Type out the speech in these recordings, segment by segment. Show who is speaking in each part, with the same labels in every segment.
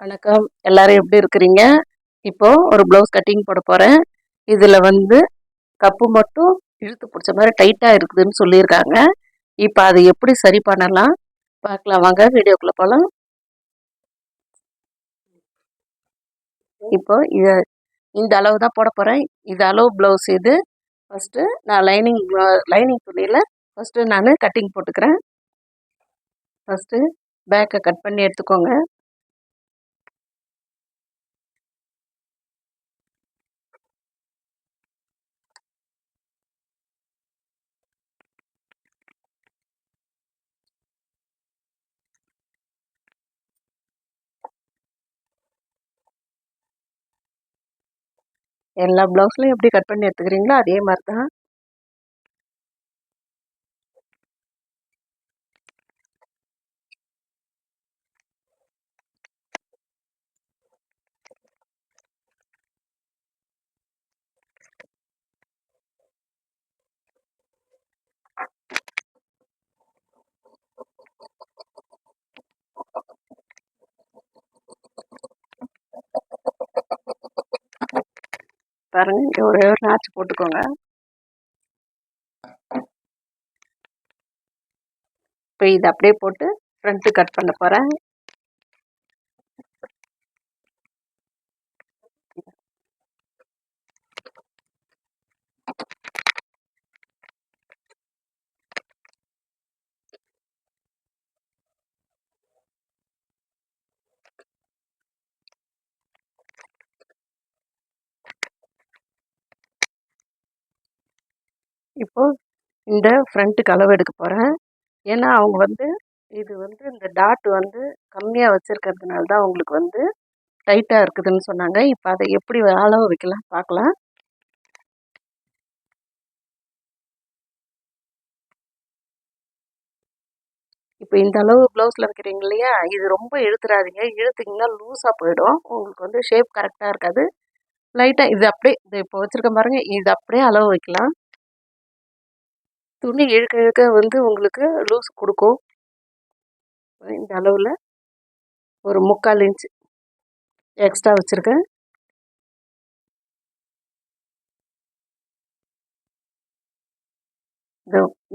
Speaker 1: வணக்கம். எல்லாரும் எப்படி இருக்கிறீங்க? இப்போ ஒரு ப்ளவுஸ் கட்டிங் போட போறேன். இதுல வந்து கப்பு மட்டும் இழுத்து பிடிச்ச மாதிரி டைட்டா இருக்குதுன்னு சொல்லியிருக்காங்க. இப்போ அதை எப்படி சரி பண்ணலாம் பார்க்கலாம் வாங்க, வீடியோக்குள்ள போகலாம். இப்போ இந்த அளவு தான் போட போறேன். இது அளவு ப்ளவுஸ் இது. ஃபர்ஸ்ட் நான் லைனிங் துணியில ஃபர்ஸ்ட் நான் கட்டிங் போட்டுக்கிறேன். ஃபர்ஸ்ட் பேக்கை கட் பண்ணி எடுத்துக்கோங்க. எல்லா ப்ளவுஸ்லையும் எப்படி கட் பண்ணி எடுத்துக்கிறீங்களோ அதே மாதிரி தான். பாருங்க, இங்க ஒரே ஒரு நாச்சு போட்டுக்கோங்க. இப்போ இதை அப்படியே போட்டு ஃப்ரண்ட்டு கட் பண்ண போகிறேன். இப்போ இந்த ஃப்ரண்ட்டுக்கு அளவு எடுக்க போகிறேன். ஏன்னா அவங்க வந்து இது வந்து இந்த டாட் வந்து கம்மியாக வச்சுருக்கிறதுனால தான் அவங்களுக்கு வந்து டைட்டாக இருக்குதுன்னு சொன்னாங்க. இப்போ அதை எப்படி அளவு வைக்கலாம் பார்க்கலாம். இப்போ இந்த அளவு ப்ளவுஸில் வைக்கிறீங்க இல்லையா, இது ரொம்ப இழுத்துறாதீங்க. இழுத்திங்கன்னா லூஸாக போயிடும். உங்களுக்கு வந்து ஷேப் கரெக்டாக இருக்காது. லைட்டாக இது அப்படியே இது இப்போ வச்சுருக்க பாருங்க, இது அப்படியே அளவு வைக்கலாம். துணி இழுக்க இழுக்க வந்து உங்களுக்கு லூஸ் கொடுக்கும். இந்த அளவில் ஒரு 3/4 இன்ச் எக்ஸ்ட்ரா வச்சுருக்கேன்.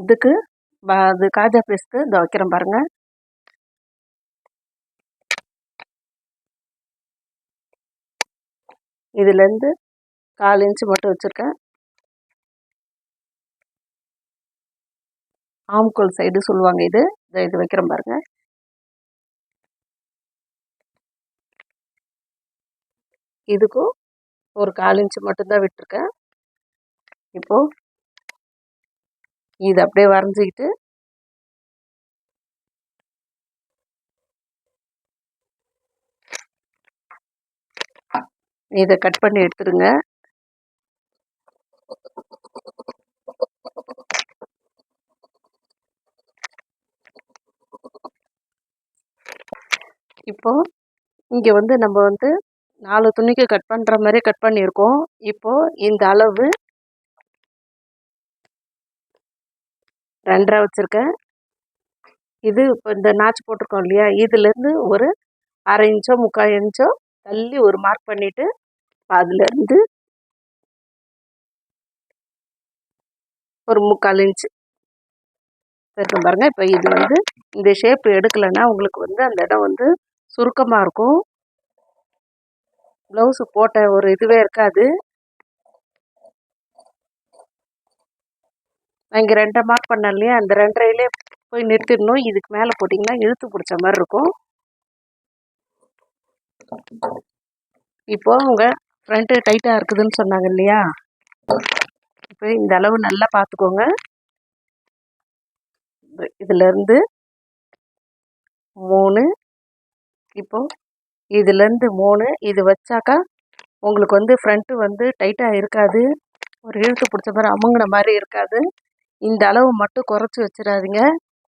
Speaker 1: இதுக்கு அது காஜா பீஸ்க்கு இதை வைக்கிறேன் பாருங்க. இதுலேருந்து 1/4 இன்ச்சு மட்டும் வச்சுருக்கேன். ஆம்கோல் சைடு சொல்லுவாங்க இது. இது வைக்கிறேன் பாருங்க. இதுக்கும் ஒரு 1/4 இன்ச்சு மட்டும்தான் விட்டுருக்கேன். இப்போ இது அப்படியே வரைஞ்சிக்கிட்டு இதை கட் பண்ணி எடுத்துருங்க. இப்போ இங்கே வந்து நம்ம வந்து 4 துணிக்கு கட் பண்ணுற மாதிரி கட் பண்ணியிருக்கோம். இப்போ இந்த அளவு 2.5 வச்சுருக்கேன். இது இப்போ இந்த நாச்சு போட்டிருக்கோம் இல்லையா, இதுலேருந்து ஒரு 1/2 இன்ச்சோ 3/4 இன்ச்சோ தள்ளி ஒரு மார்க் பண்ணிவிட்டு அதுலேருந்து ஒரு 3/4 இன்ச்சு இருக்கும் பாருங்க. இப்போ இது வந்து இந்த ஷேப் எடுக்கலைன்னா உங்களுக்கு வந்து அந்த இடம் வந்து சுருக்கமாக இருக்கும். ப்ளவுஸு போட்ட ஒரு இதுவே இருக்காது. நான் இங்கே 2 மார்க் பண்ணேன் இல்லையா, அந்த 2.5லே போய் நிறுத்திடணும். இதுக்கு மேலே போட்டிங்கன்னா இழுத்து பிடிச்ச மாதிரி இருக்கும். இப்போ அவங்க ஃப்ரண்ட்டு டைட்டாக இருக்குதுன்னு சொன்னாங்க இல்லையா, இப்போ இந்த அளவு நல்லா பார்த்துக்கோங்க. இதுலேருந்து 3, இப்போ இதுலேருந்து 3 இது வச்சாக்கா உங்களுக்கு வந்து ஃப்ரண்ட்டு வந்து டைட்டாக இருக்காது. ஒரு இழுத்து பிடிச்ச மாதிரி அமுங்கின மாதிரி இருக்காது. இந்த அளவு மட்டும் குறைச்சி வச்சிடாதீங்க.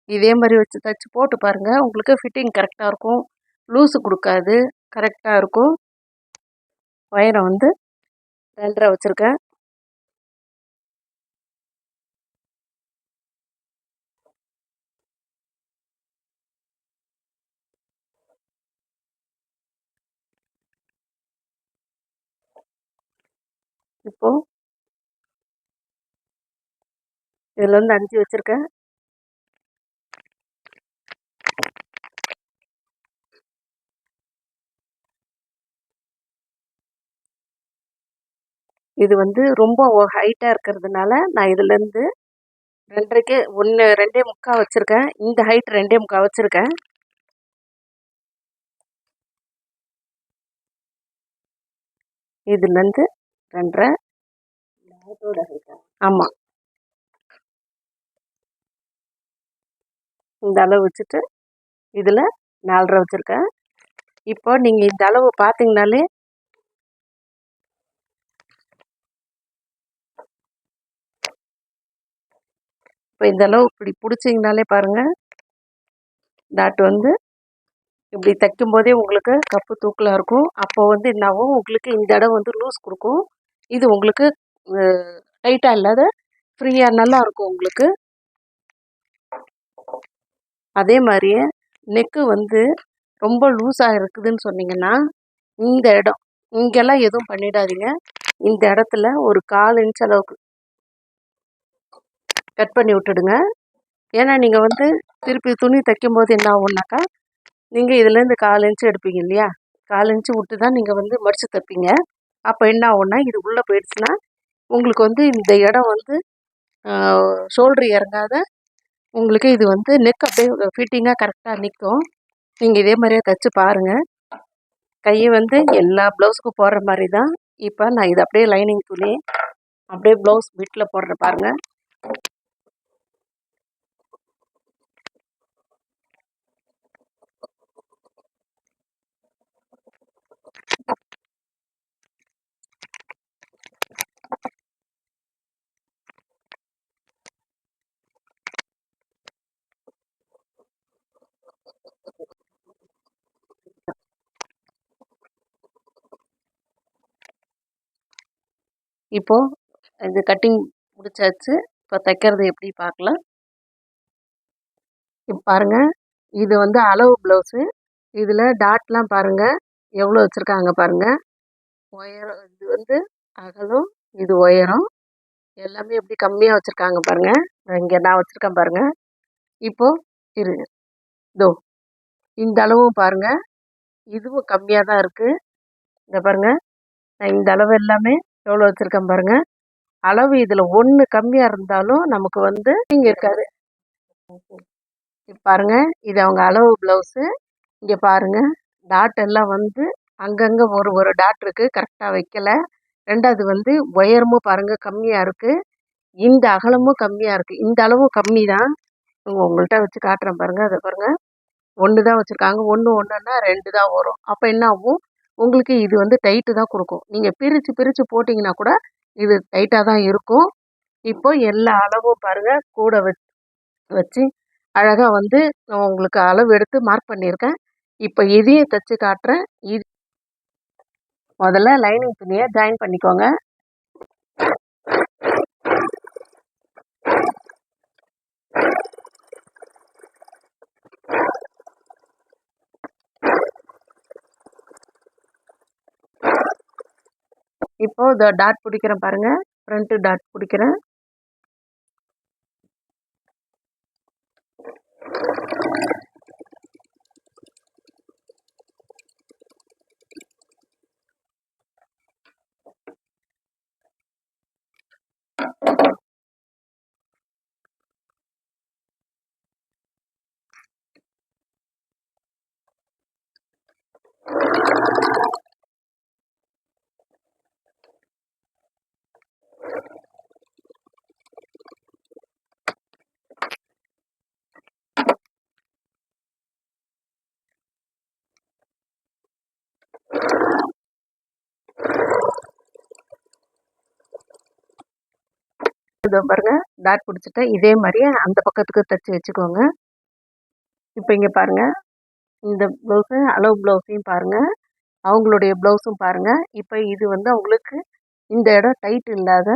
Speaker 1: இதே மாதிரி வச்சு தைச்சி போட்டு பாருங்கள். உங்களுக்கு ஃபிட்டிங் கரெக்டாக இருக்கும். லூஸு கொடுக்காது, கரெக்டாக இருக்கும். உயரம் வந்து 2.5 வச்சுருக்கேன். இப்போ இதில் வந்து 5 வச்சுருக்கேன். இது வந்து ரொம்ப ஹைட்டாக இருக்கிறதுனால நான் இதுலேருந்து 2.5க்கு 1 2.25 வச்சுருக்கேன். இந்த ஹைட் 2.25 வச்சுருக்கேன். இதுலேருந்து 2.5. ஆமாம், இந்த அளவு வச்சுட்டு இதில் 4.5 வச்சுருக்கேன். இப்போ நீங்கள் இந்த அளவு பார்த்தீங்கனாலே இப்போ இந்த அளவு இப்படி பிடிச்சிங்கனாலே பாருங்கள், டாட் வந்து இப்படி தைக்கும் போதே உங்களுக்கு கப்பு தூக்கலாக இருக்கும். அப்போ வந்து என்னாகும், உங்களுக்கு இந்த இடம் வந்து லூஸ் கொடுக்கும். இது உங்களுக்கு டைட்டாக இல்லாத ஃப்ரீயாக நல்லா இருக்கும் உங்களுக்கு. அதே மாதிரியே நெக்கு வந்து ரொம்ப லூஸாக இருக்குதுன்னு சொன்னீங்கன்னா, இந்த இடம் இங்கெல்லாம் எதுவும் பண்ணிடாதீங்க. இந்த இடத்துல ஒரு 1/4 இன்ச் அளவுக்கு கட் பண்ணி விட்டுடுங்க. ஏன்னா நீங்கள் வந்து திருப்பி துணி தைக்கும்போது என்ன ஆகும்னாக்கா, நீங்கள் இதுலேருந்து 1/4 இன்ச்சு எடுப்பீங்க இல்லையா, 1/4 இன்ச்சு விட்டு தான் நீங்கள் வந்து மடித்து தைப்பீங்க. அப்போ என்ன ஆகும்னா, இது உள்ளே போயிடுச்சுன்னா உங்களுக்கு வந்து இந்த இடம் வந்து ஷோல்ட்ரு இறங்காத உங்களுக்கு இது வந்து நெக் அப்படியே ஃபிட்டிங்காக கரெக்டாக நிற்கும். நீங்கள் இதே மாதிரியே தைச்சி பாருங்கள். கை வந்து எல்லா ப்ளவுஸுக்கும் போடுற மாதிரி தான். இப்போ நான் இது அப்படியே லைனிங் துணி அப்படியே ப்ளவுஸ் பிட்டில் போடுறேன் பாருங்கள். இப்போது இது கட்டிங் முடிச்சாச்சு. இப்போ தைக்கிறது எப்படி பார்க்கலாம். இப்போ பாருங்கள், இது வந்து அளவு ப்ளவுஸு. இதில் டாட்லாம் பாருங்கள் எவ்வளோ வச்சுருக்காங்க பாருங்கள். உயரம் இது வந்து அகலம், இது உயரம் எல்லாமே எப்படி கம்மியாக வச்சுருக்காங்க பாருங்கள். இங்கே நான் வச்சுருக்கேன் பாருங்கள். இப்போது இருங்க, இதோ இந்த அளவும் பாருங்கள், இதுவும் கம்மியாக தான் இருக்குது. இந்த பாருங்கள், நான் இந்த அளவு எல்லாமே எவ்வளோ வச்சுருக்கேன் பாருங்கள். அளவு இதில் 1 கம்மியாக இருந்தாலும் நமக்கு வந்து இங்கே இருக்காது. இப்போ பாருங்கள், இது அவங்க அளவு ப்ளவுஸு. இங்கே பாருங்கள், டாட் எல்லாம் வந்து அங்கங்கே ஒரு டாட் இருக்குது, கரெக்டாக வைக்கலை. 2வது வந்து உயரமும் பாருங்கள் கம்மியாக இருக்குது, இந்த அகலமும் கம்மியாக இருக்குது. இந்த அளவும் கம்மி தான். உங்கள்கிட்ட வச்சு காட்டுறேன் பாருங்கள். அதை பாருங்கள், 1 தான் வச்சுருக்காங்க. 1 1ன்னா 2 தான் வரும். அப்போ என்ன ஆகும், உங்களுக்கு இது வந்து டைட்டு தான் கொடுக்கும். நீங்கள் பிரித்து பிரித்து போட்டிங்கன்னா கூட இது டைட்டாக தான் இருக்கும். இப்போ எல்லா அளவும் பாருங்கள் கூட வச்சு அழகாக வந்து நான் உங்களுக்கு அளவு எடுத்து மார்க் பண்ணியிருக்கேன். இப்போ இதையும் தைச்சி காட்டுறேன். இது முதல்ல லைனிங் துணியை ஜாயின் பண்ணிக்கோங்க. இப்போது இந்த டாட் பிடிக்கிறேன் பாருங்கள், ஃப்ரண்ட்டு டாட் பிடிக்கிறேன். இதோ பாருங்க, டாட் பிடிச்சிட்டேன். இதே மாதிரியே அந்த பக்கத்துக்கு தைச்சி வச்சுக்கோங்க. இப்போ இங்கே பாருங்கள், இந்த ப்ளவுஸு அளவு ப்ளவுஸையும் பாருங்கள், அவங்களுடைய ப்ளவுஸும் பாருங்கள். இப்போ இது வந்து அவங்களுக்கு இந்த இடம் டைட் இல்லாத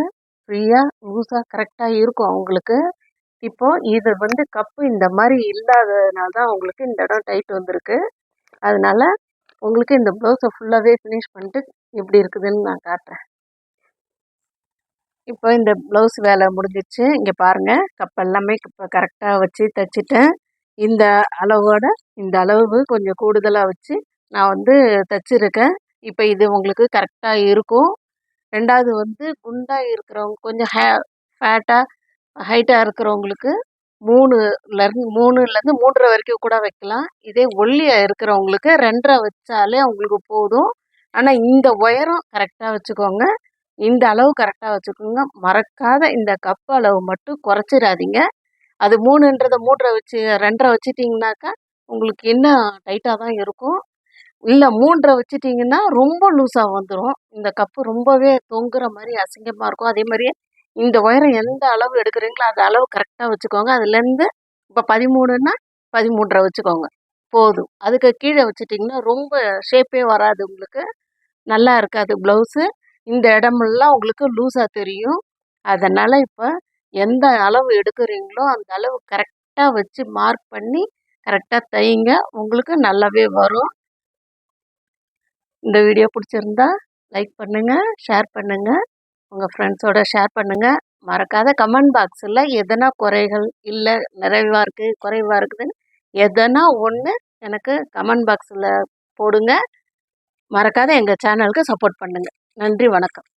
Speaker 1: ஃப்ரீயாக லூஸாக கரெக்டாக இருக்கும் அவங்களுக்கு. இப்போது இது வந்து கப்பு இந்த மாதிரி இல்லாததுனால தான் அவங்களுக்கு இந்த இடம் டைட் வந்திருக்கு. அதனால் உங்களுக்கு இந்த ப்ளவுஸை ஃபுல்லாகவே ஃபினிஷ் பண்ணிட்டு எப்படி இருக்குதுன்னு நான் காட்டுறேன். இப்போ இந்த ப்ளவுஸ் வேலை முடிஞ்சிச்சு. இங்கே பாருங்கள், எல்லாமே இப்போ கரெக்டாக வச்சு தைச்சிட்டேன். இந்த அளவோட இந்த அளவு கொஞ்சம் கூடுதலாக வச்சு நான் வந்து தைச்சிருக்கேன். இப்போ இது உங்களுக்கு கரெக்டாக இருக்கும். 2வது வந்து குண்டா இருக்கிறவங்க, கொஞ்சம் ஃபேட்டாக ஹைட்டாக இருக்கிறவங்களுக்கு 3லேருந்து 3½ வரைக்கும் கூட வைக்கலாம். இதே ஒல்லியாக இருக்கிறவங்களுக்கு 2½ வச்சாலே அவங்களுக்கு போதும். ஆனால் இந்த உயரம் கரெக்டாக வச்சுக்கோங்க. இந்த அளவு கரெக்டாக வச்சுக்கோங்க. மறக்காத இந்த கப் அளவு மட்டும் குறைச்சிடாதீங்க. அது 3ன்றத 3½ வச்சு 2½ வச்சுட்டிங்கனாக்கா உங்களுக்கு இன்னும் டைட்டாக தான் இருக்கும். இல்லை 3½ வச்சுட்டிங்கன்னா ரொம்ப லூஸாக வந்துடும். இந்த கப்பு ரொம்பவே தொங்குற மாதிரி அசிங்கமாக இருக்கும். அதே மாதிரியே இந்த உயரம் எந்த அளவு எடுக்கிறீங்களோ அந்த அளவு கரெக்டாக வச்சுக்கோங்க. அதுலேருந்து இப்போ 13ன்னா 13½ வச்சுக்கோங்க போதும். அதுக்கு கீழே வச்சுட்டிங்கன்னா ரொம்ப ஷேப்பே வராது, உங்களுக்கு நல்லா இருக்காது ப்ளவுஸு. இந்த இடமெல்லாம் உங்களுக்கு லூஸாக தெரியும். அதனால் இப்போ எந்த அளவு எடுக்கிறீங்களோ அந்த அளவு கரெக்டாக வச்சு மார்க் பண்ணி கரெக்டாக தையுங்க. உங்களுக்கு நல்லாவே வரும். இந்த வீடியோ பிடிச்சிருந்தா லைக் பண்ணுங்கள், ஷேர் பண்ணுங்கள், உங்கள் ஃப்ரெண்ட்ஸோட ஷேர் பண்ணுங்கள். மறக்காத கமெண்ட் பாக்ஸில் எதனா குறைகள், இல்லை நிறைவாக இருக்குது, குறைவாக இருக்குதுன்னு எதனா ஒன்று எனக்கு கமெண்ட் பாக்ஸில் போடுங்க. மறக்காத எங்கள் சேனலுக்கு சப்போர்ட் பண்ணுங்கள். நன்றி, வணக்கம்.